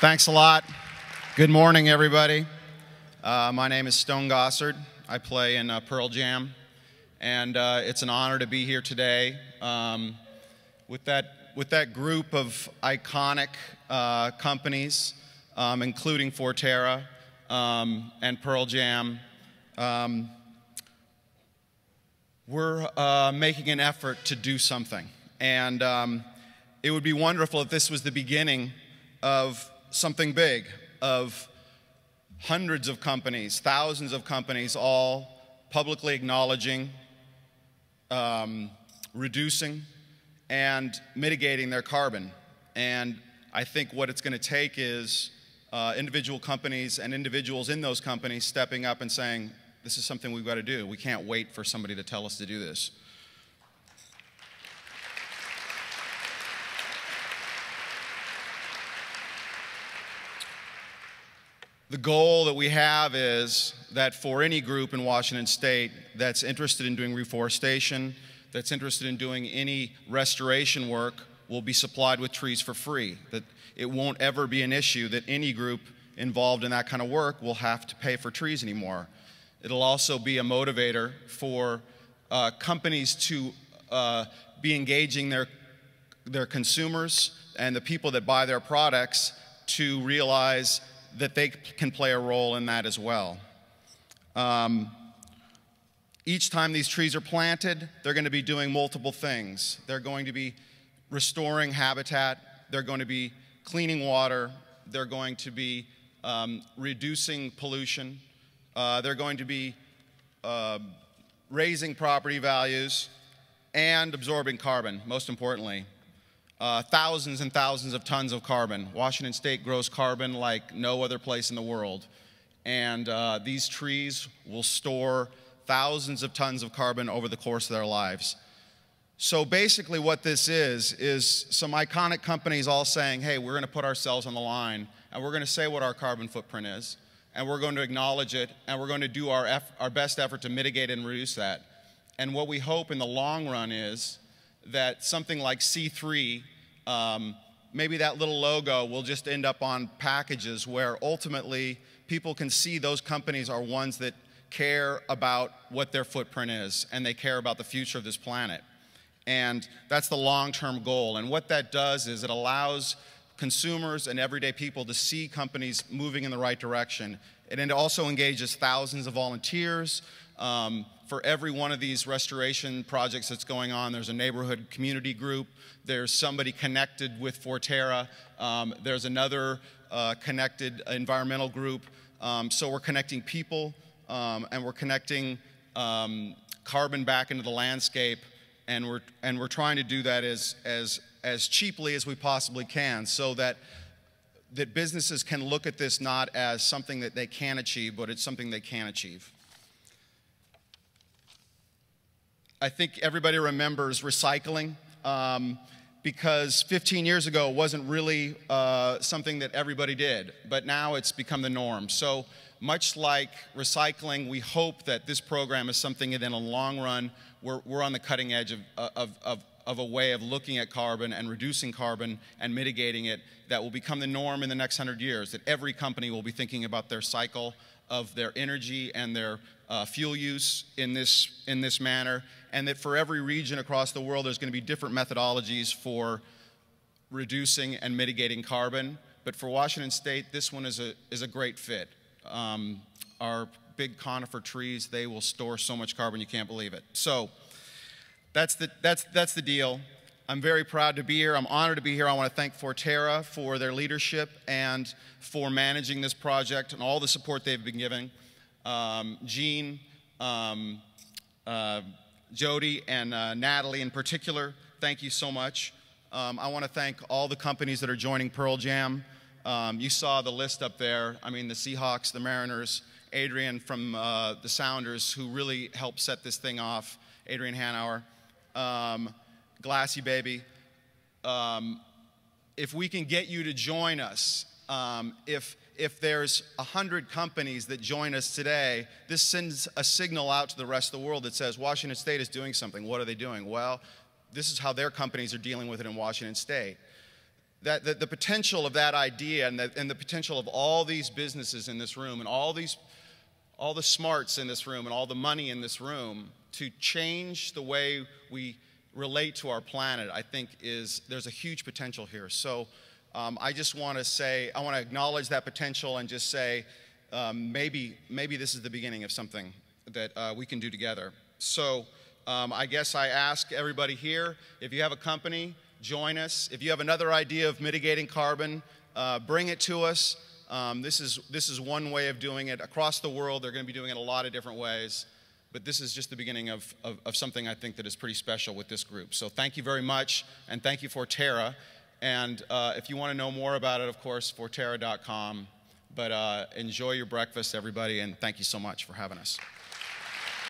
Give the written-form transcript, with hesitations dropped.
Thanks a lot. Good morning, everybody. My name is Stone Gossard. I play in Pearl Jam, and it's an honor to be here today with that group of iconic companies, including Forterra and Pearl Jam. We're making an effort to do something, and it would be wonderful if this was the beginning of something big, of hundreds of companies, thousands of companies, all publicly acknowledging, reducing, and mitigating their carbon. And I think what it's going to take is individual companies and individuals in those companies stepping up and saying, this is something we've got to do. We can't wait for somebody to tell us to do this. The goal that we have is that for any group in Washington State that's interested in doing reforestation, that's interested in doing any restoration work, will be supplied with trees for free. That it won't ever be an issue that any group involved in that kind of work will have to pay for trees anymore. It'll also be a motivator for companies to be engaging their consumers and the people that buy their products to realize that they can play a role in that as well. Each time these trees are planted, they're going to be doing multiple things. They're going to be restoring habitat, they're going to be cleaning water, they're going to be reducing pollution, they're going to be raising property values and absorbing carbon, most importantly. Thousands and thousands of tons of carbon. Washington State grows carbon like no other place in the world. And these trees will store thousands of tons of carbon over the course of their lives. So basically what this is some iconic companies all saying, hey, we're going to put ourselves on the line, and we're going to say what our carbon footprint is, and we're going to acknowledge it, and we're going to do our best effort to mitigate and reduce that. And what we hope in the long run is that something like C3, maybe that little logo will just end up on packages where ultimately people can see those companies are ones that care about what their footprint is, and they care about the future of this planet. And that's the long-term goal. And what that does is it allows consumers and everyday people to see companies moving in the right direction. And it also engages thousands of volunteers. For every one of these restoration projects that's going on, there's a neighborhood community group, there's somebody connected with Forterra, there's another connected environmental group. So we're connecting people and we're connecting carbon back into the landscape, and we're trying to do that as cheaply as we possibly can, so that businesses can look at this not as something that they can achieve, but it's something they can achieve. I think everybody remembers recycling because 15 years ago it wasn't really something that everybody did, but now it's become the norm. So much like recycling, we hope that this program is something that in the long run we're on the cutting edge of a way of looking at carbon and reducing carbon and mitigating it that will become the norm in the next 100 years, that every company will be thinking about their cycle of their energy and their fuel use in this manner, and that for every region across the world there's going to be different methodologies for reducing and mitigating carbon. But for Washington State, this one is a great fit. Our big conifer trees, they will store so much carbon you can't believe it. So that's the deal. I'm very proud to be here. I'm honored to be here. I want to thank Forterra for their leadership and for managing this project and all the support they've been giving. Jean, Jody, and Natalie in particular, thank you so much. I want to thank all the companies that are joining Pearl Jam. You saw the list up there. I mean, the Seahawks, the Mariners, Adrian from the Sounders, who really helped set this thing off, Adrian Hanauer, Glassybaby. If we can get you to join us, if there's 100 companies that join us today, this sends a signal out to the rest of the world that says Washington State is doing something. What are they doing? Well, this is how their companies are dealing with it in Washington State. that the potential of that idea and the potential of all these businesses in this room and all the smarts in this room and all the money in this room to change the way we relate to our planet, I think there's a huge potential here. So I just want to say, I want to acknowledge that potential and just say, maybe this is the beginning of something that we can do together. So I guess I ask everybody here, if you have a company, join us. If you have another idea of mitigating carbon, bring it to us. This is one way of doing it. Across the world, they're going to be doing it a lot of different ways. But this is just the beginning of something I think that is pretty special with this group. So thank you very much, and thank you, Forterra. And if you want to know more about it, of course, forterra.com. But enjoy your breakfast, everybody, and thank you so much for having us.